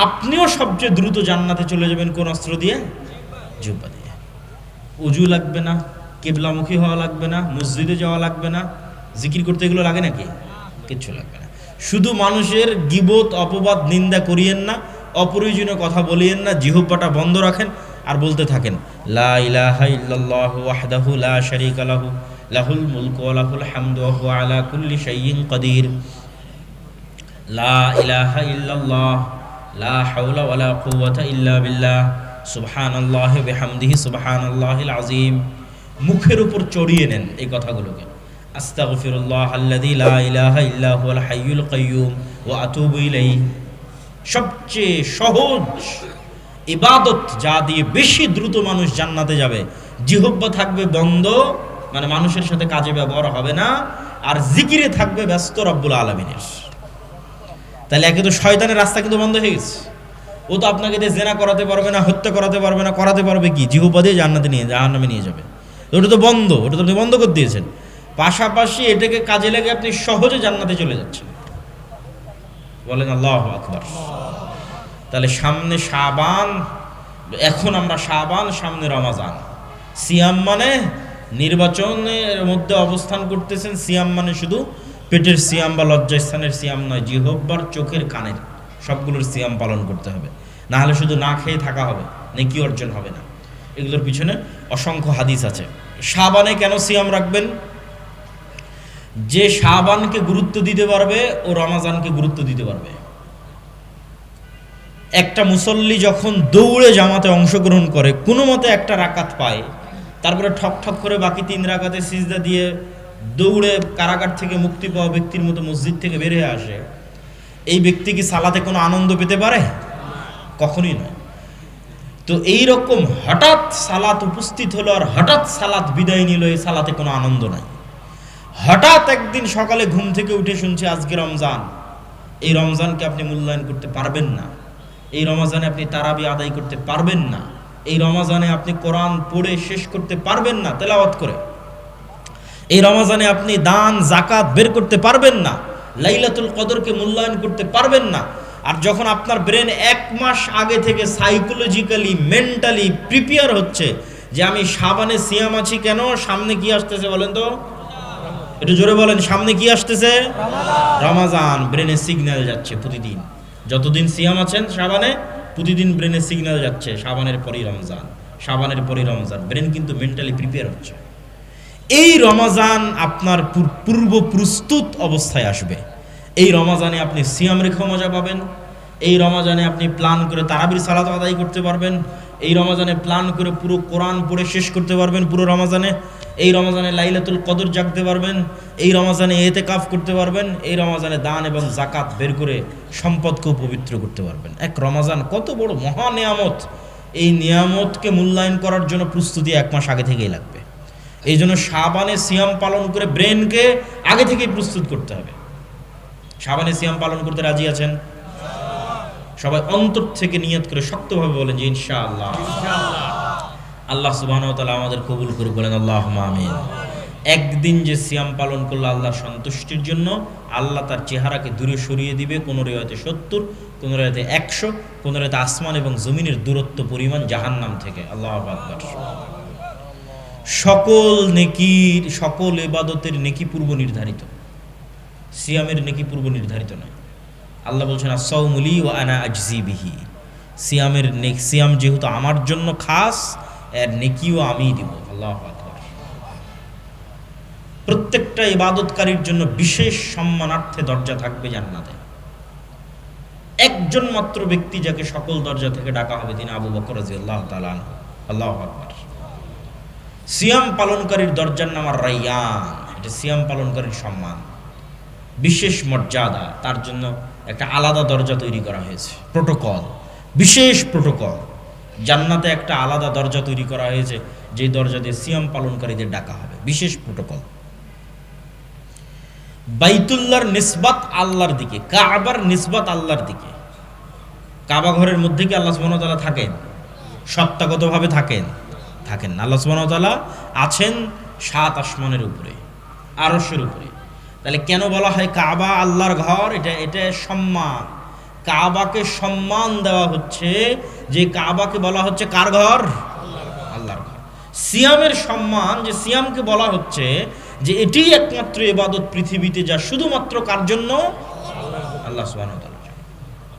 আপনিও সবচেয়ে দ্রুত জান্নাতে চলে যাবেন কোন অস্ত্র দিয়ে? জিহ্বা দিয়ে। উজু লাগবে না, কিবলামুখী হওয়া লাগবে না, মসজিদে যাওয়া লাগবে না, জিকির করতে এগুলো লাগে নাকি? কিচ্ছু লাগবে না। শুধু মানুষের গীবত, অপবাদ, নিন্দা করিয়েন না, অপ্রয়োজনীয় কথা বলিয়েন না, জিহ্বাটা বন্ধ রাখেন আর বলতে থাকেন লা ইলাহা ইল্লাল্লাহু ওয়াহদাহু লা শারীকা লাহু লাহুল মুলকু ওয়া লাহুল হামদু ওয়া হুয়া আলা কুল্লি শাইইন কাদির। লা ইলাহা ইল্লাল্লাহ লা হাওলা ওয়া লা কুওয়াতা ইল্লা বিল্লাহ সুবহানাল্লাহি ওয়া বিহামদিহি সুবহানাল্লাহিল আযীম। মুখের উপর চড়িয়ে নেন এই কথাগুলোকে। আস্তাগফিরুল্লাহ আল্লাযী লা ইলাহা ইল্লা হুয়াল হাইয়ুল কাইয়্যুম ওয়া আতুবু ইলাইহি। সবচেয়ে সহজ ইবাদত, যা দিয়ে বেশি দ্রুত মানুষ জান্নাতে যাবে। জিহ্বা থাকবে বন্ধ, মানে মানুষের সাথে কাজে ব্যবহার হবে না, আর জিকিরে থাকবে ব্যস্ত রব্বুল আলামিনের। তাহলে একে তো শয়তানের রাস্তা কিন্তু বন্ধ হয়ে গেছে। ও তো আপনাকে দিয়ে জেনা করাতে পারবে না, হত্যা করাতে পারবে না, করাতে পারবে কি? জিহ্বা দিয়ে জাহান্নামে নিয়ে যাবে। ওটা তো বন্ধ, ওটা তো আপনি বন্ধ করে দিয়েছেন। পাশাপাশি এটাকে কাজে লেগে আপনি সহজে জান্নাতে চলে যাচ্ছেন। বলেন আল্লাহু আকবার। তাহলে সামনে শাবান, এখন আমরা শাবান, সামনে রমাজান। সিয়াম মানে নির্বাচনের মধ্যে অবস্থান করতেছেন। সিয়াম মানে শুধু পেটের সিয়াম বা লজ্জাস্থানের সিয়াম নয়, জিহ্বার, চোখের, কানের সবগুলোর সিয়াম পালন করতে হবে। না হলে শুধু না খেয়ে থাকা হবে, নেকি অর্জন হবে না। এগুলোর পিছনে অসংখ্য হাদিস আছে। শাবানে কেন সিয়াম রাখবেন? যে শাবানকে গুরুত্ব দিতে পারবে ও রমাজানকে গুরুত্ব দিতে পারবে। একটা মুসল্লি যখন দৌড়ে জামাতে অংশগ্রহণ করে, কোনো মতে একটা রাকাত পায়, তারপরে ঠক ঠক করে বাকি 3 রাকাতে সিজদা দিয়ে দৌড়ে কারাগার থেকে মুক্তি পাওয়া ব্যক্তির মতো মসজিদ থেকে বের হয়ে আসে, এই ব্যক্তি কি সালাতে কোনো আনন্দ পেতে পারে? কখনোই নয়। তো এই রকম হঠাৎ সালাত উপস্থিত হলো আর হঠাৎ সালাত বিদায় নিল, এই সালাতে কোনো আনন্দ নাই। হঠাৎ একদিন সকালে ঘুম থেকে উঠে শুনছে আজকে রমজান, এই রমজানকে আপনি মূল্যায়ন করতে পারবেন না। এই রমজানে আপনি তারাবি আদায় করতে পারবেন না। এই রমজানে আপনি কোরআন পড়ে শেষ করতে পারবেন না তেলাওয়াত করে। এই রমজানে আপনি দান জাকাত বের করতে পারবেন না। লাইলাতুল কদরকে মূল্যায়ন করতে পারবেন না। আর যখন আপনার ব্রেন 1 মাস আগে থেকে সাইকোলজিক্যালি, মেন্টালি প্রিপেয়ার হচ্ছে যে আমি শাবানে সিয়াম আছি, কেন? সামনে কি আসতেছে বলেন তো? একটু জোরে বলেন, সামনে কি আসতেছে? রমজান। ব্রেনে সিগন্যাল যাচ্ছে প্রতিদিন। যতদিন সিয়াম আছেন শাবানে, প্রতিদিন ব্রেনে সিগন্যাল যাচ্ছে শাবানের পরই রমজান, শাবানের পরই রমজান। ব্রেন কিন্তু মেন্টালি প্রিপেয়ার হচ্ছে। এই রমজান আপনার পূর্ব প্রস্তুত অবস্থায় আসবে। এই রমজানে আপনি সিয়াম রেখে মজা পাবেন। এই রমজানে আপনি প্ল্যান করে তারাবির সালাত আদায় করতে পারবেন। এই রমজানে প্ল্যান করে পুরো কোরআন পড়ে শেষ করতে পারবেন পুরো রমজানে। এই রমজানে লাইলাতুল কদর জাগতে পারবেন। এই রমজানে ইতিকাফ করতে পারবেন। এই রমজানে দান এবং জাকাত বের করে সম্পদকেও পবিত্র করতে পারবেন। এক রমজান কত বড় মহা নিয়ামত! এই নিয়ামতকে মূল্যায়ন করার জন্য প্রস্তুতি 1 মাস আগে থেকেই লাগবে। এই জন্য শাবানে সিয়াম পালন করে ব্রেনকে আগে থেকেই প্রস্তুত করতে হবে। শাবানে সিয়াম পালন করতে রাজি আছেন? সবাই অন্তর থেকে নিয়ত করে শক্তভাবে বলেন যে ইনশাআল্লাহ। আল্লাহ সুবহানাহু ওয়া তাআলা আমাদের কবুল করে, বলেন আল্লাহুম্মা আমিন। একদিন যে সিয়াম পালন করলো আল্লাহর সন্তুষ্টির জন্য, আল্লাহ তার চেহারাকে দূরে সরিয়ে দিবে। কোন রিওয়ায়াতে 70, কোন রিওয়ায়াতে 100, কোন রিওয়ায়াতে আসমান এবং জমিনের দূরত্ব পরিমাণ জাহান্নাম থেকে। আল্লাহু আকবার। সকল নেকির, সকল ইবাদতের নেকি পূর্ব নির্ধারিত, সিয়ামের নেকি পূর্ব নির্ধারিত নয়। আল্লাহ বলছেন আস-সাওমু লি ওয়া আনা আজজি বিহি। সিয়াম যেহেতু আমার জন্য খাস, এর নেকিও আমিই দিব। আল্লাহু আকবার। প্রত্যেকটা ইবাদতকারীর জন্য বিশেষ সম্মানার্থে দরজা থাকবে জান্নাতে। একজন মাত্র ব্যক্তি যাকে সকল দরজা থেকে ডাকা হবে, তিনি আবু বকর রাদিয়াল্লাহু তাআলা আনহু। আল্লাহু আকবার। সিয়াম পালনকারীর দরজার নাম আর-রায়্যান। এটা সিয়াম পালনকারীর সম্মান, বিশেষ মর্যাদা। তার জন্য একটা আলাদা দরজা তৈরি করা হয়েছে, প্রোটোকল, বিশেষ প্রোটোকল। জান্নাতে একটা আলাদা দরজা তৈরি করা হয়েছে, যে দরজা দিয়ে সিয়াম পালনকারীদের ডাকা হবে, বিশেষ প্রোটোকল। বাইতুল্লাহর নিসবাত আল্লাহর দিকে, কাবার নিসবাত আল্লাহর দিকে। কাবা ঘরের মধ্যে কি আল্লাহ সুবহানাহু ওয়া তাআলা থাকেন? সত্তাগতভাবে থাকেন? থাকেন না। আল্লাহ সুবহানাহু ওয়া তাআলা আছেন 7 আসমানের উপরে, আরশের উপরে। তাহলে কেন বলা হয় কাবা আল্লাহর ঘর? এটা সম্মান। কাবাকে সম্মান দেওয়া হচ্ছে, যে কাবাকে বলা হচ্ছে কার ঘর? আল্লাহর ঘর। সিয়ামের সম্মান, যে সিয়ামকে বলা হচ্ছে যে এটি একমাত্র ইবাদত পৃথিবীতে যা শুধুমাত্র কার জন্য? আল্লাহ সুবহানাহু ওয়া তাআলার জন্য।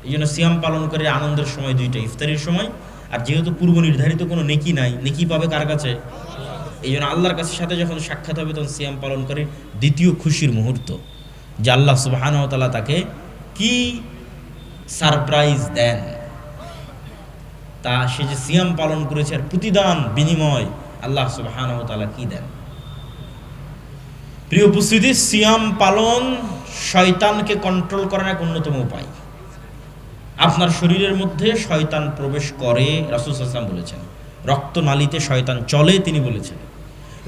এই জন্য সিয়াম পালন করে আনন্দের সময় দুইটা, ইফতারির সময়, আর যেহেতু পূর্ব নির্ধারিত কোনো নেকি নাই, নেকি পাবে কার কাছে? এই জন্য আল্লাহর কাছে সাথে যখন সাক্ষাৎ হবে তখন সিয়াম পালন করে দ্বিতীয় খুশির মুহূর্ত, যে আল্লাহ সুবহানাহু ওয়া তাআলা তাকে কি সারপ্রাইজ দেন, তা সে যে সিয়াম পালন করেছে আর প্রতিদান বিনিময় আল্লাহ সুবহানাহু ওয়া তাআলা কি দেন। প্রিয় উপস্থিতি, সিয়াম পালন শয়তানকে কন্ট্রোল করার এক অন্যতম উপায়। আপনার শরীরের মধ্যে শয়তান প্রবেশ করে, রাসূল সাল্লাল্লাহু আলাইহি ওয়াসাল্লাম বলেছেন। রক্তনালীতে শয়তান চলে, তিনি বলেছেন।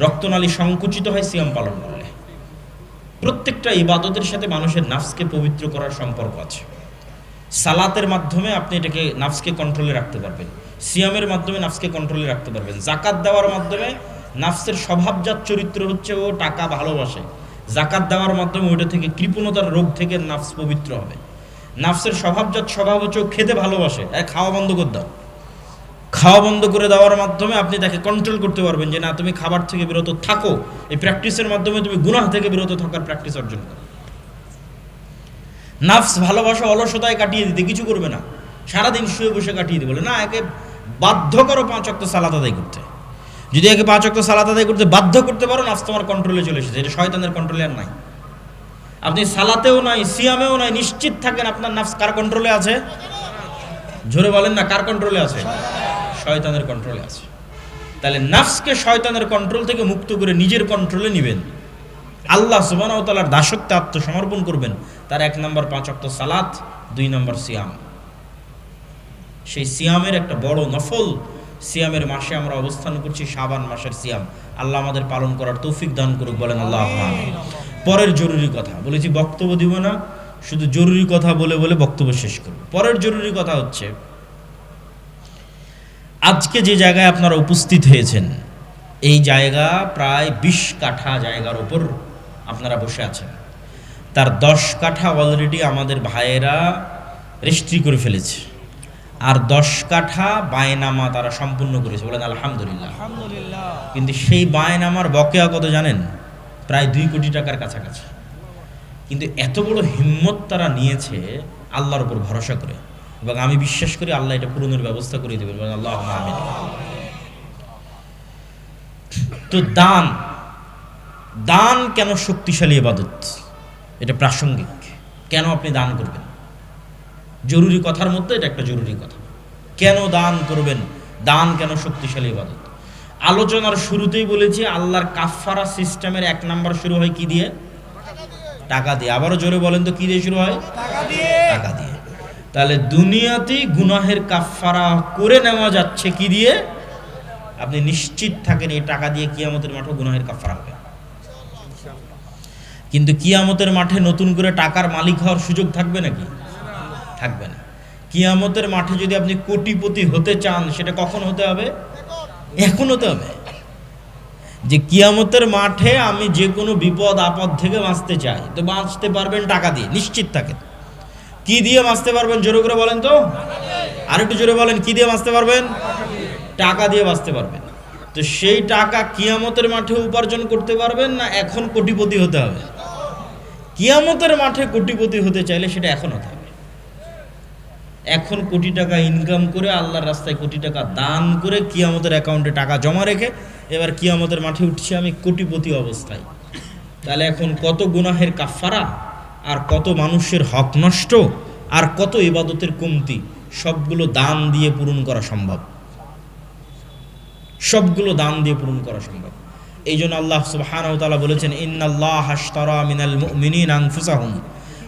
রক্তনালী সংকুচিত হয় সিয়াম পালন করলে। প্রত্যেকটা ইবাদতের সাথে মানুষের নাফসকে পবিত্র করার সম্পর্ক আছে। সালাতের মাধ্যমে আপনি এটাকে নাফসকে কন্ট্রোলে রাখতে পারবেন, সিয়ামের মাধ্যমে নাফসকে কন্ট্রোলে রাখতে পারবেন, জাকাত দেওয়ার মাধ্যমে নাফসের স্বভাবজাত চরিত্র হচ্ছে ও টাকা ভালোবাসে, জাকাত দেওয়ার মাধ্যমে ওইটা থেকে কৃপণতার রোগ থেকে নাফস পবিত্র হবে। নাফসের স্বভাবজাত স্বভাব হচ্ছে ও খেতে ভালোবাসে, খাওয়া বন্ধ করে দাও, খাওয়া বন্ধ করে দেওয়ার মাধ্যমে আপনি তাকে কন্ট্রোল করতে পারবেন যে না, তুমি খাবার থেকে বিরত থাকো। এই প্র্যাকটিসের মাধ্যমে তুমি গুনাহ থেকে বিরত থাকার প্র্যাকটিস অর্জন করো। নাফস ভালোবাসা অলসতায় কাটিয়ে দিতে, কিছু করবে না, সারাদিন শুয়ে বসে কাটিয়ে দিতে, বলে না একে বাধ্য করো 5 ওয়াক্ত সালাত আদায় করতে। যদি একে 5 ওয়াক্ত সালাত আদায় করতে বাধ্য করতে পারো, নাফস তোমার কন্ট্রোলে চলে এসেছে, এটা শয়তানের কন্ট্রোলে আর নাই। আপনি সালাতেও নাই, সিয়ামেও নাই, নিশ্চিত থাকেন আপনার নাফস কার কন্ট্রোলে আছে? জোরে বলেন না, কার কন্ট্রোলে আছে? শয়তানের কন্ট্রোলে আছে। তাহলে নাফসকে শয়তানের কন্ট্রোল থেকে মুক্ত করে নিজের কন্ট্রোলে নেবেন, আল্লাহ সুবহানাহু ওয়া তাআলার দাসত্বে আত্মসমর্পণ করবেন। তার 1 নম্বর 5 ওয়াক্ত সালাত, 2 নম্বর সিয়াম। সেই সিয়ামের একটা বড় নফল সিয়ামের মাসে আমরা অবস্থান করছি, শাবান মাসের সিয়াম। আল্লাহ আমাদের পালন করার তৌফিক দান করুক, বলেন আল্লাহুম্মা আমিন। পরের জরুরি কথা বলেছি, বক্তব্য দিব না, শুধু জরুরি কথা বলে বলে বক্তব্য শেষ করব। পরের জরুরি কথা হচ্ছে, আজকে যে জায়গায় আপনারা উপস্থিত হয়েছেন, এই জায়গা প্রায় 20 কাঠা জায়গার উপর আপনারা বসে আছেন। তার 10 কাঠা অলরেডি আমাদের ভাইয়েরা রেজিস্ট্রি করে ফেলেছে, আর 10 কাঠা বায়নামা তারা সম্পূর্ণ করেছে, বলেন আলহামদুলিল্লাহ। কিন্তু সেই বায়নামার বকেয়া কত জানেন? প্রায় 2 কোটি টাকার কাছাকাছি। কিন্তু এত বড় হিম্মত তারা নিয়েছে আল্লাহর উপর ভরসা করে, এবং আমি বিশ্বাস করি আল্লাহ এটা পূরণের ব্যবস্থা করে দেবেন, বলেন আল্লাহুম্মা আমিন। তো দান কেন শক্তিশালী ইবাদত? এটা প্রাসঙ্গিক। কেন আপনি দান করবেন? জরুরি কথার মধ্যে এটা একটা জরুরি কথা। কেন দান করবেন? দান কেন শক্তিশালী ইবাদত? আলোচনার শুরুতেই বলেছি, আল্লাহর কাফফারা সিস্টেমের 1 নাম্বার শুরু হয় কি দিয়ে? টাকা দিয়ে। আবারও জোরে বলেন তো, কি দিয়ে শুরু হয়? টাকা দিয়ে। তাহলে দুনিয়াতেই গুনাহের কাফফারা করে নেওয়া যাচ্ছে কি দিয়ে? আপনি নিশ্চিত থাকেন এই টাকা দিয়ে কিয়ামতের মাঠে গুনাহের কাফফারা হবে। কিন্তু কিয়ামতের মাঠে নতুন করে টাকার মালিক হওয়ার সুযোগ থাকবে নাকি? থাকবে না। কিয়ামতের মাঠে যদি আপনি কোটিপতি হতে চান, সেটা কখন হতে হবে? এখন হতে হবে। যে কিয়ামতের মাঠে আমি যে কোনো বিপদ আপদ থেকে বাঁচতে চাই, তো বাঁচতে পারবেন টাকা দিয়ে, নিশ্চিত থাকেন। কি দিয়ে বাঁচতে পারবেন? জোরে করে বলেন তো, আর একটু জোরে বলেন, কি দিয়ে বাঁচতে পারবেন? টাকা দিয়ে বাঁচতে পারবেন। তো সেই টাকা কিয়ামতের মাঠে উপার্জন করতে পারবেন না এখন কোটিপতি হতে হবে? কিয়ামতের মাঠে কোটিপতি হতে চাইলে সেটা এখন হতে হবে। এখন কোটি টাকা ইনকাম করে আল্লাহর রাস্তায় কোটি টাকা দান করে কিয়ামতের অ্যাকাউন্টে টাকা জমা রেখে এবার কিয়ামতের মাঠে উঠছি আমি কোটিপতি অবস্থায়। তাহলে এখন কত গুনাহের কাফফারা, আর কত মানুষের হক নষ্ট, আর কত ইবাদতের কমতি, সবগুলো দান দিয়ে পূরণ করা সম্ভব। সবগুলো দান দিয়ে পূরণ করা সম্ভব। এই জন্য আল্লাহ সুবহানাহু ওয়া তাআলা বলেছেন, ইন্নাল্লাহা আশতারা মিনাল মুমিনিনা আনফুসাহুম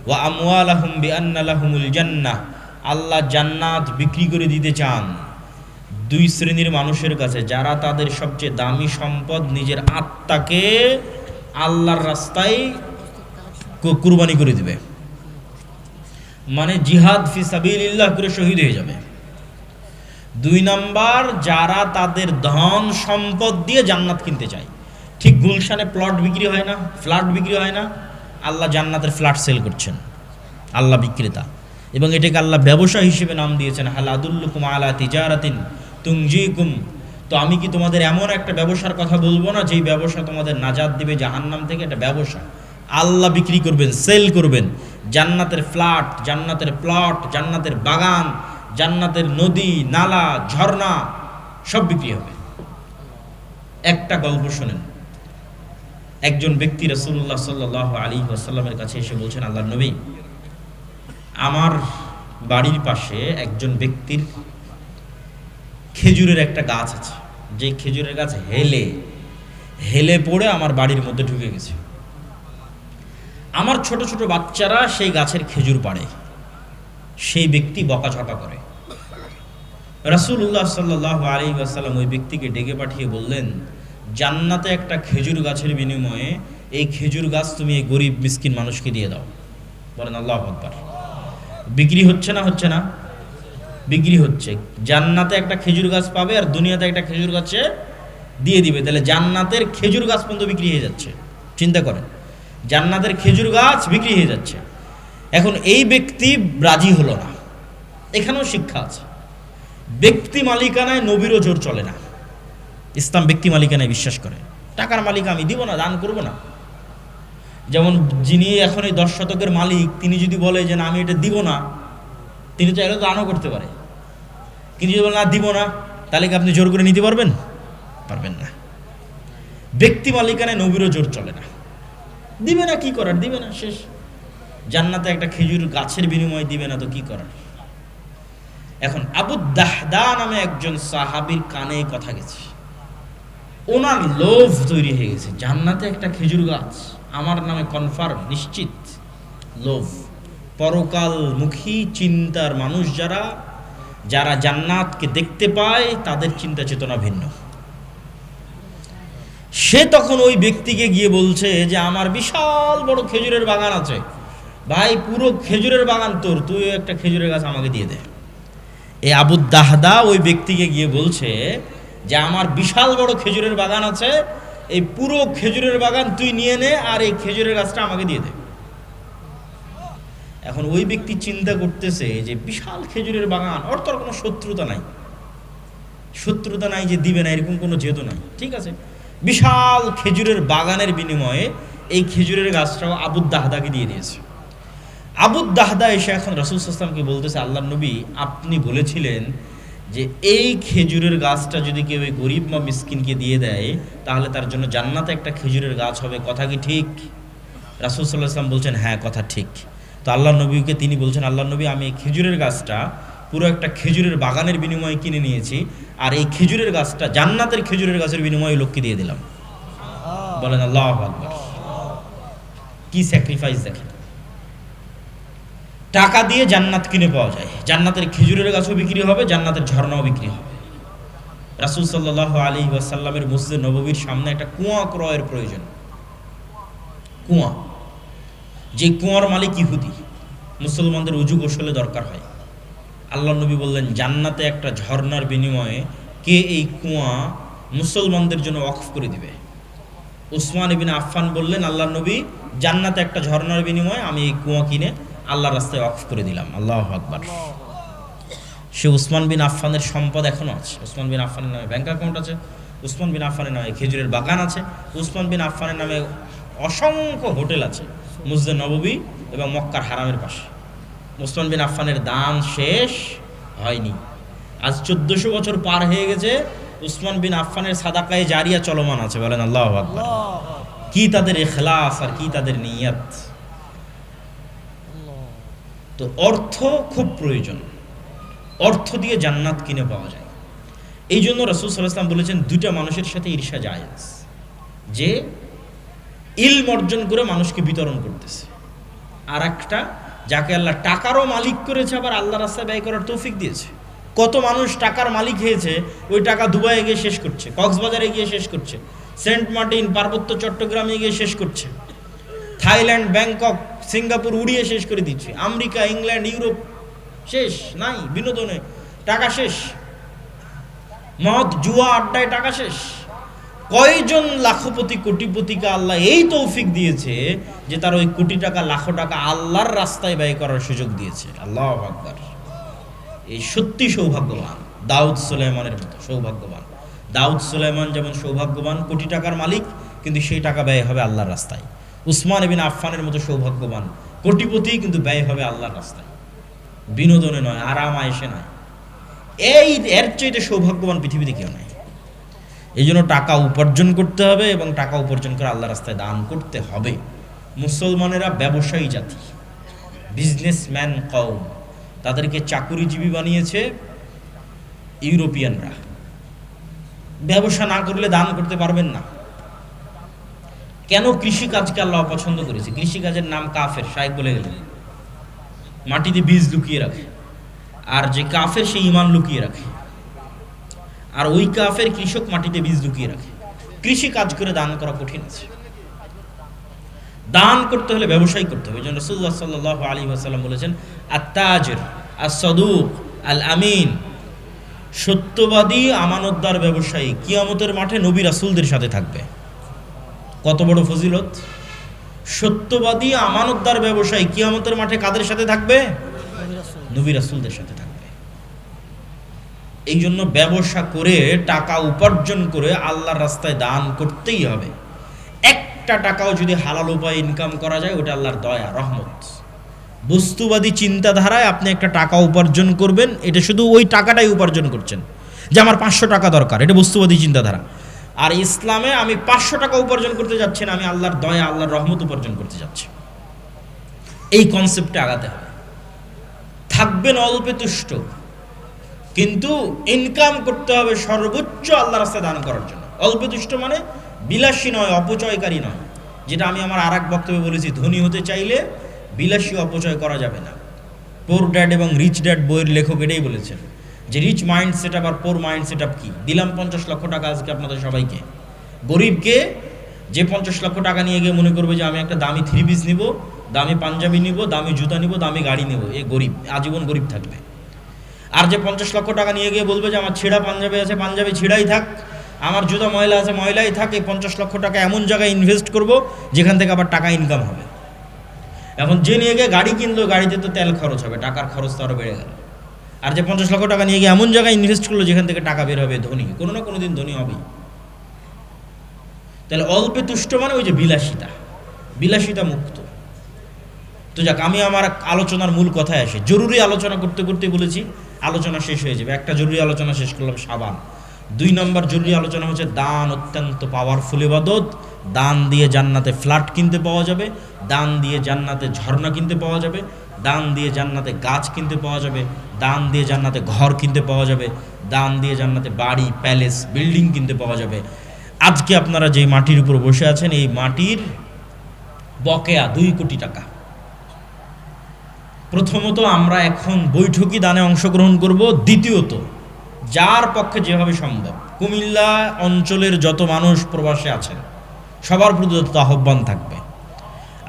ওয়া আমওয়ালাহুম বিআন্না লাহুমুল জান্নাহ। আল্লাহ জান্নাত বিক্রি করে দিতে চান 2 শ্রেণীর মানুষের কাছে, যারা তাদের সবচেয়ে দামি সম্পদ নিজের আত্মাকে আল্লাহর রাস্তায় কুরবানি করে দিবে, মানে জিহাদ ফি সাবিলিল্লাহ করে শহীদ হয়ে যাবে। 2 নাম্বার, যারা তাদের ধন সম্পদ দিয়ে জান্নাত কিনতে চায়। ঠিক গুলশানে প্লট বিক্রি হয় না, ফ্ল্যাট বিক্রি হয় না, আল্লাহ জান্নাতের ফ্ল্যাট সেল করছেন, আল্লাহ বিক্রেতা। এবং এটাকে আল্লাহ ব্যবসা হিসেবে নাম দিয়েছেন, হাল আদুল্লুকুম আলা তিজারাতিন তুনজিকুম, তো আমি কি তোমাদের এমন একটা ব্যবসার কথা বলবো না যেই ব্যবসা তোমাদের নাজাত দিবে জাহান্নাম থেকে? এটা ব্যবসা, আল্লাহ বিক্রি করবেন, সেল করবেন। জান্নাতের ফ্ল্যাট, জান্নাতের প্লট, জান্নাতের বাগান, জান্নাতের নদী নালা ঝর্ণা সব বিক্রি হবে। একটা গল্প শোনেন। একজন ব্যক্তি রাসূলুল্লাহ সাল্লাল্লাহু আলাইহি ওয়াসাল্লামের কাছে এসে বলছেন, আল্লাহর নবী, আমার বাড়ির পাশে একজন ব্যক্তির খেজুরের একটা গাছ আছে, যে খেজুরের গাছ হেলে হেলে পড়ে আমার বাড়ির মধ্যে ঢুকে গেছে। আমার ছোট ছোট বাচ্চারা সেই গাছের খেজুর পাড়ে, সেই ব্যক্তি বকাঝকা করে। রাসূলুল্লাহ সাল্লাল্লাহু আলাইহি ওয়াসাল্লাম ওই ব্যক্তিকে ডেকে পাঠিয়ে বললেন, জান্নাতে একটা খেজুর গাছের বিনিময়ে এই খেজুর গাছ তুমি এই গরিব মিসকিন মানুষকে দিয়ে দাও। বলেন আল্লাহু আকবার। বিক্রি হচ্ছে না? হচ্ছে না? বিক্রি হচ্ছে। জান্নাতে একটা খেজুর গাছ পাবে আর দুনিয়াতে একটা খেজুর গাছে দিয়ে দিবে, তাহলে জান্নাতের খেজুর গাছ পর্যন্ত বিক্রি হয়ে যাচ্ছে। চিন্তা করেন, জান্নাতের খেজুর গাছ বিক্রি হয়ে যাচ্ছে। এখন এই ব্যক্তি রাজি হলো না। এখানেও শিক্ষা আছে, ব্যক্তি মালিকানায় নবীরও জোর চলে না। ইসলাম ব্যক্তি মালিকানায় বিশ্বাস করে। টাকার মালিক আমি দিব না, দান করব না। যেমন যিনি এখন এই 10 শতকের মালিক, তিনি যদি বলে যে না আমি এটা দিব না, তিনি চাইলে দানও করতে পারে। কিন্তু যদি বলে না দিব না, তাহলে কি আপনি জোর করে নিতে পারবেন? পারবেন না। ব্যক্তি মালিকানায় নবীরও জোর চলে না। দিবে না, কি করার? দিবে না, শেষ। জান্নাতে একটা খেজুর গাছের বিনিময়ে দিবে না তো কি করার? এখন আবু দাহদা নামে একজন সাহাবীর কানে কথা গেছে, ওনার লোভ তৈরি হয়ে গেছে। জান্নাতে একটা খেজুর গাছ, আমার নামে কনফার্ম, নিশ্চিত। লোভ, পরকালমুখী চিন্তার মানুষ যারা যারা জান্নাতকে দেখতে পায়, তাদের চিন্তা চেতনা ভিন্ন। সে তখন ওই ব্যক্তিকে গিয়ে বলছে যে আমার বিশাল বড় খেজুরের বাগান আছে, ভাই পুরো খেজুরের বাগান তোর, তুই একটা খেজুরের গাছ আমাকে দিয়ে দে। এই আবু দাহদা ওই ব্যক্তিকে গিয়ে বলছে যে আমার বিশাল বড় খেজুরের বাগান আছে, এই পুরো খেজুরের বাগান তুই নিয়ে নে আর এই খেজুরের গাছটা আমাকে দিয়ে দে। এখন ওই ব্যক্তি চিন্তা করতেছে যে বিশাল খেজুরের বাগান, ওর তোর কোনো শত্রুতা নাই, শত্রুতা নাই যে দিবে না, এরকম কোনো জেদ নাই। ঠিক আছে, বিশাল খেজুরের বাগানের বিনিময়ে এই খেজুরের গাছটাও আবু দাহদাকে দিয়ে দিয়েছে। আবু দাহদা এসে এখন রাসূল সাল্লাল্লাহু আলাইহি ওয়াসাল্লামকে বলতেছে, আল্লাহর নবী, আপনি বলেছিলেন যে এই খেজুরের গাছটা যদি কেউ গরিব বা মিসকিনকে দিয়ে দেয় তাহলে তার জন্য জান্নাতে একটা খেজুরের গাছ হবে, কথা কি ঠিক? রাসূল সাল্লাল্লাহু আলাইহি ওয়াসাল্লাম বলছেন, হ্যাঁ কথা ঠিক। তো আল্লাহর নবীকে তিনি বলছেন, আল্লাহর নবী, আমি এই খেজুরের গাছটা পুরো একটা খেজুরের বাগানের বিনিময়ে কিনে নিয়েছি, আর এই খেজুরের গাছটা জান্নাতের খেজুরের গাছের বিনিময়ে লোককে দিয়ে দিলাম। বলেন আল্লাহু আকবার। কি স্যাক্রিফাইস দেখেন! টাকা দিয়ে জান্নাত কিনে পাওয়া যায়, জান্নাতের খেজুরের গাছও বিক্রি হবে, জান্নাতের ঝর্ণাও বিক্রি হবে। রাসূল সাল্লাল্লাহু আলাইহি ওয়াসাল্লামের মসজিদে নববীর সামনে একটা কুয়া ক্রয়ের প্রয়োজন। কুয়া, যে কুয়ার মালিক ইহুদি, মুসলমানদের উজু গোসলে দরকার হয়। আল্লাহর নবী বললেন, জান্নাতে একটা ঝর্ণার বিনিময়ে কে এই কুয়া মুসলমানদের জন্য ওয়াকফ করে দিবে? উসমান ইবনে আফফান বললেন, আল্লাহর নবী, জান্নাতে একটা ঝর্ণার বিনিময়ে আমি এই কুয়া কিনে আল্লাহর রাস্তায় ওয়াকফ করে দিলাম। আল্লাহু আকবার। সে উসমান বিন আফফানের সম্পদ এখনো আছে। উসমান বিন আফফানের নামে ব্যাংক অ্যাকাউন্ট আছে, উসমান বিন আফফানের নামে খেজুরের বাগান আছে, উসমান বিন আফফানের নামে অসংখ্য হোটেল আছে মসজিদে নববী এবং মক্কার হারামের পাশে। উসমান বিন আফফানের দান শেষ হয়নি। আজ 1400 বছর পার হয়ে গেছে, উসমান বিন আফফানের সাদাকায়ে জারিয়া চলমান আছে। বলেন আল্লাহু আকবার। কি তাদের ইখলাস আর কি তাদের নিয়ত! তো অর্থ খুব প্রয়োজন, অর্থ দিয়ে জান্নাত কিনে পাওয়া যায়। এই জন্য রাসূল সাল্লাল্লাহু আলাইহি ওয়াসাল্লাম বলেছেন, দুইটা মানুষের সাথে ঈর্ষা জায়েজ, যে ইলম অর্জন করে মানুষকে বিতরণ করতেছে, আর একটা যাকে আল্লাহ টাকারও মালিক করেছে, আবার আল্লাহর রাস্তায় ব্যয় করার তৌফিক দিয়েছে। কত মানুষ টাকার মালিক হয়েছে, ওই টাকা দুবাইয়ে গিয়ে শেষ করছে, কক্সবাজারে গিয়ে শেষ করছে, সেন্ট মার্টিন, পার্বত্য চট্টগ্রামে গিয়ে শেষ করছে, থাইল্যান্ড, ব্যাংকক, সিঙ্গাপুর উড়িয়ে শেষ করে দিচ্ছে, আমেরিকা, ইংল্যান্ড, ইউরোপ শেষ নাই, বিনোদনে টাকা শেষ, মদ জুয়া আড্ডায় টাকা শেষ। কয়জন লাখপতি কোটিপতিকে আল্লাহ এই তৌফিক দিয়েছে যে তার ওই কোটি টাকা লাখ টাকা আল্লাহর রাস্তায় ব্যয় করার সুযোগ দিয়েছে। আল্লাহু আকবার। এই সত্যি সৌভাগ্যবান দাউদ সুলাইমানের মতো সৌভাগ্যবান। দাউদ সুলাইমান যেমন সৌভাগ্যবান, কোটি টাকার মালিক, কিন্তু সেই টাকা ব্যয় হবে আল্লাহর রাস্তায়। উসমান ইবনে আফফানের মতো সৌভাগ্যবান, কোটিপতি, কিন্তু ব্যয় হবে আল্লাহর রাস্তায়, বিনোদনে নয়, আরাম আয়েশে নয়। এর চাইতে সৌভাগ্যবান পৃথিবীতে কেউ নাই। এই জন্য টাকা উপার্জন করতে হবে এবং টাকা উপার্জন করে আল্লাহর রাস্তায় দান করতে হবে। মুসলমানেরা ব্যবসায়ী জাতি, বিজনেসম্যান কওম। তাদেরকে চাকুরিজীবী বানিয়েছে ইউরোপিয়ানরা। ব্যবসা না করলে দান করতে পারবেন না। কেন কৃষিকাজকে আল্লাহ পছন্দ করেছে? কৃষিকাজের নাম কাফের, শায়েখ বলে গেলেন। মাটিতে বীজ লুকিয়ে রাখে, আর যে কাফের সে ঈমান লুকিয়ে রাখে। আর ওই কাফের কৃষক মাটিতে বীজ লুকিয়ে রাখে। কৃষি কাজ করে দান করা কঠিন আছে। দান করতে হলে ব্যবসায়ী করতে হবে। এই জন্য রাসূলুল্লাহ সাল্লাল্লাহু আলাইহি ওয়াসাল্লাম বলেছেন, আত-তাজির আস-সাদুক আল-আমিন, সত্যবাদী আমানতদার ব্যবসায়ী কিয়ামতের মাঠে নবী রাসূলদের সাথে থাকবে। কত বড় ফজিলত! সত্যবাদী আমানতদার ব্যবসায়ী কিয়ামতের মাঠে কাদের সাথে থাকবে? নবী রাসূলদের সাথে থাকবে। এই জন্য ব্যবসা করে টাকা উপার্জন করে আল্লাহর রাস্তায় দান করতেই হবে। একটা টাকাও যদি হালাল উপায়ে ইনকাম করা যায়, ওটা আল্লাহর দয়া, রহমত। বস্তুবাদী চিন্তাধারায় আপনি একটা টাকা উপার্জন করবেন, এটা শুধু ওই টাকাটাই উপার্জন করছেন, যে আমার 500 টাকা দরকার, এটা বস্তুবাদী চিন্তাধারা। আর ইসলামে আমি 500 টাকা উপার্জন করতে যাচ্ছি না, আমি আল্লাহর দয়া, আল্লাহর রহমত উপার্জন করতে যাচ্ছি। এই কনসেপ্টে আগাতে হবে। থাকবেন অল্পে তুষ্ট, কিন্তু ইনকাম করতে হবে সর্বোচ্চ আল্লাহর রাস্তায় দান করার জন্য। অল্পে তুষ্ট মানে বিলাসী নয়, অপচয়কারী নয়। যেটা আমি আমার আর এক বক্তব্যে বলেছি, ধনী হতে চাইলে বিলাসী অপচয় করা যাবে না। পোর ড্যাড এবং রিচ ড্যাড বইয়ের লেখক এটাই বলেছেন, যে রিচ মাইন্ড সেট আপ আর পোর মাইন্ড সেট আপ কি। দিলাম 50 লক্ষ টাকা আজকে আপনাদের সবাইকে। গরিবকে, যে 50 লক্ষ টাকা নিয়ে গিয়ে মনে করবে যে আমি একটা দামি 3 পিস নিব, দামি পাঞ্জাবি নিব, দামি জুতা নিব, দামি গাড়ি নিব, এ গরিব, আজীবন গরিব থাকবে। আর যে 50 লক্ষ টাকা নিয়ে গিয়ে বলবে যে আমার ছেঁড়া পাঞ্জাবি আছে, পাঞ্জাবি ছেঁড়াই থাক, আমার জুতা ময়লা আছে, ময়লাই থাক, এই 50 লক্ষ টাকা এমন জায়গায় ইনভেস্ট করব যেখান থেকে আবার টাকা ইনকাম হবে। এখন যে নিয়ে গিয়ে গাড়ি কিনলো, গাড়িতে তো তেল খরচ হবে, টাকার খরচ তো আরও বেড়ে গেল। আর যে 50 লক্ষ টাকা নিয়ে গিয়ে এমন জায়গায় ইনভেস্ট করলো যেখান থেকে টাকা বের হবে, ধনী কোনো না কোনো দিন ধনী হবেই। তাহলে অল্পে তুষ্ট মানে ওই যে বিলাসিতা, বিলাসিতা মুক্ত। তো যাক, আমি আমার আলোচনার মূল কথায় আসি। জরুরি আলোচনা করতে করতে বলেছি আলোচনা শেষ হয়ে যাবে। একটা জরুরি আলোচনা শেষ করলাম, সাবান। 2 নম্বর জরুরি আলোচনা হচ্ছে দান অত্যন্ত পাওয়ারফুল ইবাদত। দান দিয়ে জান্নাতে ফ্ল্যাট কিনতে পাওয়া যাবে, দান দিয়ে জান্নাতে ঝর্ণা কিনতে পাওয়া যাবে, দান দিয়ে জান্নাতে গাছ কিনতে পাওয়া যাবে, দান দিয়ে জান্নাতে ঘর কিনতে পাওয়া যাবে, দান দিয়ে জান্নাতে বাড়ি, প্যালেস, বিল্ডিং কিনতে পাওয়া যাবে। আজকে আপনারা যে মাটির উপর বসে আছেন, এই মাটির বকেয়া 2 কোটি টাকা। প্রথমত আমরা এখন বৈঠকি দানে অংশগ্রহণ করব। দ্বিতীয়ত, যার পক্ষে যেভাবে সম্ভব, কুমিল্লা অঞ্চলের যত মানুষ প্রবাসে আছেন সবার প্রতি আহ্বান থাকবে,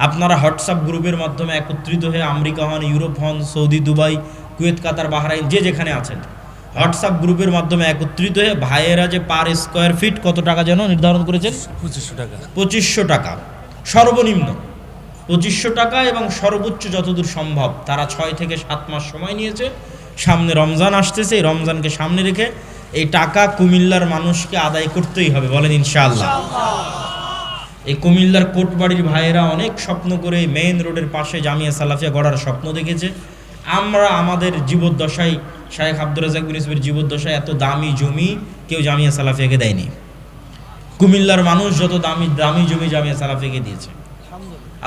আপনারা হোয়াটসঅ্যাপ গ্রুপের মাধ্যমে একত্রিত হয়ে আমেরিকা হন, ইউরোপ হন, সৌদি, দুবাই, কুয়েত, কাতার, বাহরাইন, যে যেখানে আছেন, হোয়াটসঅ্যাপ গ্রুপের মাধ্যমে একত্রিত হয়ে ভাইয়েরা যে পার স্কোয়ার ফিট কত টাকা যেন নির্ধারণ করেছেন, 2500 টাকা। 2500 টাকা সর্বনিম্ন, 2500 টাকা, এবং সর্বোচ্চ যতদূর সম্ভব। তারা 6 থেকে 7 মাস সময় নিয়েছে। সামনে রমজান আসতেছে, এই রমজানকে সামনে রেখে এই টাকা কুমিল্লার মানুষকে আদায় করতেই হবে, বলেন ইনশাআল্লাহ। এই কুমিল্লার কোটবাড়ির ভাইয়েরা অনেক স্বপ্ন করে মেইন রোডের পাশে জামিয়া সালাফিয়া গড়ার স্বপ্ন দেখেছে। আমরা আমাদের জীবদ্দশায়, শায়েখ আব্দুর রাজ্জাক বিন ইউসুফের জীবদ্দশায় এত দামি জমি কেউ জামিয়া সালাফিয়াকে দেয়নি। কুমিল্লার মানুষ যত দামি দামি জমি জামিয়া সালাফিয়াকে দিয়েছে।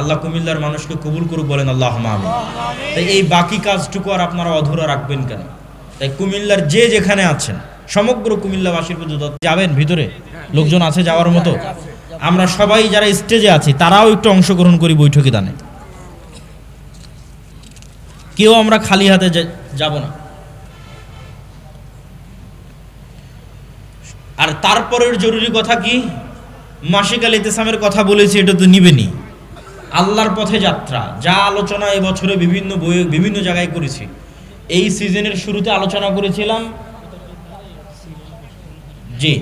আল্লাহ কুমিল্লার মানুষকে কবুল করুক, বলেন আল্লাহুম্মা আমিন। তাই এই বাকি কাজটুকু আর আপনারা অধুরা রাখবেন কেন? তাই কুমিল্লার যে যেখানে আছেন, সমগ্র কুমিল্লাবাসীর প্রতি যাবেন, ভিতরে লোকজন আছে যাওয়ার মতো। আমরা সবাই যারা স্টেজে আছি তারাও একটু অংশগ্রহণ করি বৈঠকি দানে। কেউ আমরা খালি হাতে যাব না। আর তারপরের জরুরি কথা কি, মাসিক আল ইতিসামের কথা বলেছি, এটা তো নিবেনি। আল্লাহর পথে যাত্রা, যা আলোচনা এবছরে বিভিন্ন বইয়ে বিভিন্ন জায়গায় করেছি। এই সিজনের শুরুতে আলোচনা করেছিলাম, জি,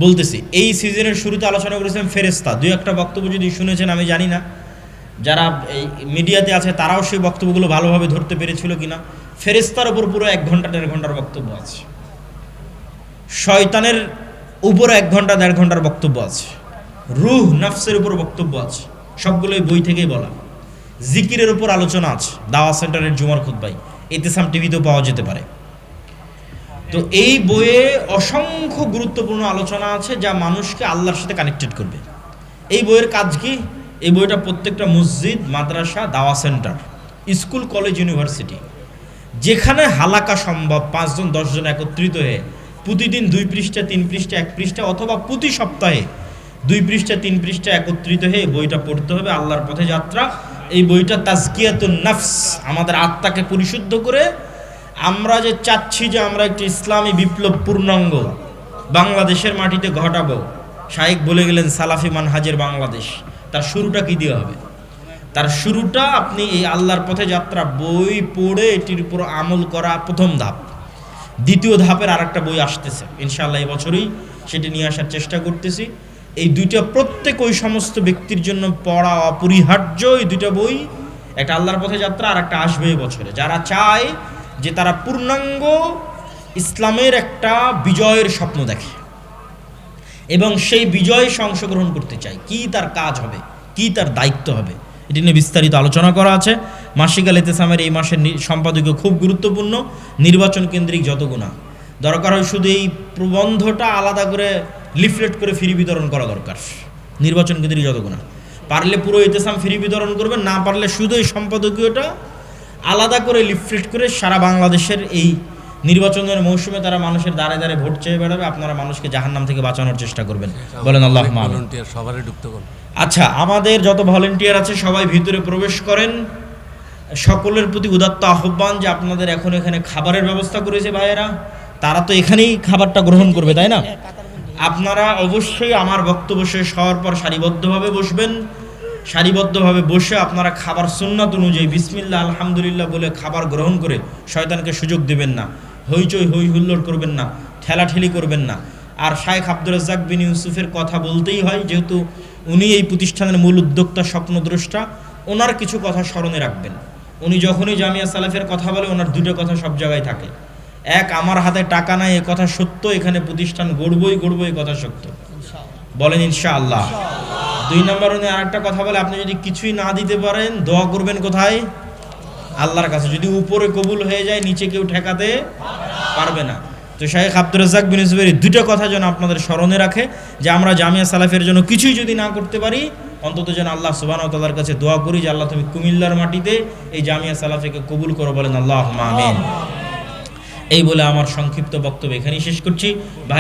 বলতেছি। এই সিজনের শুরুতে আলোচনা করেছিলাম ফেরেশতা, দুই একটা বক্তব্য যদি শুনেছেন আমি জানি না, যারা এই মিডিয়াতে আছে তারাও সেই বক্তব্যগুলো ভালোভাবে ধরতে পেরেছিল কিনা। ফেরেশতার উপর পুরো 1 ঘন্টা 1.5 ঘন্টার বক্তব্য আছে, শয়তানের উপর 1 ঘন্টা 1.5 ঘন্টার বক্তব্য আছে, রূহ নফসের উপর বক্তব্য আছে, সবগুলোই বই থেকেই বলা। জিকিরের উপর আলোচনা আছে দাওয়া সেন্টারের জুমার খুতবায়, ইতিসাম টিভিতেও পাওয়া যেতে পারে। তো এই বইয়ে অসংখ্য গুরুত্বপূর্ণ আলোচনা আছে যা মানুষকে আল্লাহর সাথে কানেক্টেড করবে। এই বইয়ের কাজ কি? এই বইটা প্রত্যেকটা মসজিদ, মাদ্রাসা, দাওয়া সেন্টার, স্কুল, কলেজ, ইউনিভার্সিটি, যেখানে হালাকা সম্ভব 5 জন 10 জন একত্রিত হয়ে প্রতিদিন 2 পৃষ্ঠা 3 পৃষ্ঠা 1 পৃষ্ঠা অথবা প্রতি সপ্তাহে 2 পৃষ্ঠা 3 পৃষ্ঠা একত্রিত হয়ে বইটা পড়তে হবে। আল্লাহর পথে যাত্রা। এই বইটা তাজকিয়াতুন নফস, আমাদের আত্মাকে পরিশুদ্ধ করে আমরা যে চাচ্ছি যে আমরা একটি ইসলামী বিপ্লব পূর্ণাঙ্গ বাংলাদেশের মাটিতে ঘটাবো, শাইখ বলে গেলেন সালাফি মানহাজের বাংলাদেশ, তার শুরুটা কি দিয়ে হবে? তার শুরুটা আপনি এই আল্লাহর পথে যাত্রা বই পড়ে এটির উপর আমল করা প্রথম ধাপ। দ্বিতীয় ধাপের আরেকটা বই আসতেছে ইনশাআল্লাহ, এই বছরই সেটি নিয়ে আসার চেষ্টা করতেছি। এই দুইটা প্রত্যেক ওই সমস্ত ব্যক্তির জন্য পড়া অপরিহার্য। এই দুইটা বই, একটা আল্লাহর পথে যাত্রা আর একটা আসবে এই বছরে, যারা চায় যে তারা পূর্ণাঙ্গ ইসলামের একটা বিজয়ের স্বপ্ন দেখে এবং সেই বিজয়ে অংশগ্রহণ করতে চায়, কি তার কাজ হবে, কি তার দায়িত্ব হবে, এটি নিয়ে বিস্তারিত আলোচনা করা আছে। মাসিক আল ইতিসামের এই মাসের সম্পাদকীয় খুব গুরুত্বপূর্ণ, নির্বাচন কেন্দ্রিক যত গুণা দরকার হয় শুধু এই প্রবন্ধটা আলাদা করে লিফলেট করে ফ্রি বিতরণ করা দরকার। নির্বাচন কেন্দ্রিক যত গুণা, পারলে পুরো ইতিসাম ফ্রি বিতরণ করবেন, না পারলে শুধু এই সম্পাদকীয়টা আলাদা করে লিফলেট করে সারা বাংলাদেশের এই নির্বাচনের মৌসুমে তারা মানুষের দ্বারে দ্বারে ভোট চেয়ে বেড়াবে। আপনারা মানুষকে জাহান্নাম থেকে বাঁচানোর চেষ্টা করবেন, বলেন আল্লাহুম্মা আমিন। সবারই ঢুকতে বল। আচ্ছা, আমাদের যত ভলেন্টিয়ার আছে সবাই ভিতরে প্রবেশ করেন। সকলের প্রতি উদাত্ত আহ্বান যে আপনাদের এখন এখানে খাবারের ব্যবস্থা করেছে ভাইয়েরা, তারা তো এখানেই খাবারটা গ্রহণ করবে, তাই না? আপনারা অবশ্যই আমার বক্তব্য শেষ হওয়ার পর সারিবদ্ধভাবে বসবেন। সারিবদ্ধভাবে বসে আপনারা খাবার সুন্নাত অনুযায়ী বিসমিল্লাহ আলহামদুলিল্লাহ বলে খাবার গ্রহণ করে শয়তানকে সুযোগ দেবেন না, হইচই হই হুল্লোড় করবেন না, ঠেলাঠেলি করবেন না। আর শাইখ আব্দুর রাজ্জাক বিন ইউসুফের কথা বলতেই হয়, যেহেতু উনি এই প্রতিষ্ঠানের মূল উদ্যোক্তা, স্বপ্নদ্রষ্টা, ওনার কিছু কথা স্মরণে রাখবেন। উনি যখনই জামিয়া সালাফের কথা বলে ওনার দুটো কথা সব জায়গায় থাকে। এক, আমার হাতে টাকা নাই এ কথা সত্য, এখানে প্রতিষ্ঠান গড়বই এই কথা সত্য, বলেন ইনশাআল্লাহ। 2 নম্বর উনি আরেকটা কথা বলে, আপনি যদি কিছুই না দিতে পারেন দোয়া করবেন কোথায়? আল্লাহর কাছে। যদি উপরে কবুল হয়ে যায় নিচে কেউ ঠেকাতে পারবে না। তো শাইখ আব্দুর রাজ্জাক বিন ইউসুফের দুটো কথা যেন আপনাদের স্মরণে রাখে যে আমরা জামিয়া সালাফের জন্য কিছুই যদি না করতে পারি, অন্তত যেন আল্লাহ সুবহানাহু ওয়া তাআলার কাছে দোয়া করি যে আল্লাহ তুমি কুমিল্লার মাটিতে এই জামিয়া সালাফিকে কবুল করো, বলেন আল্লাহুম্মা আমিন। এই বলে আমার সংক্ষিপ্ত বক্তব্য এখানেই শেষ করছি ভাই।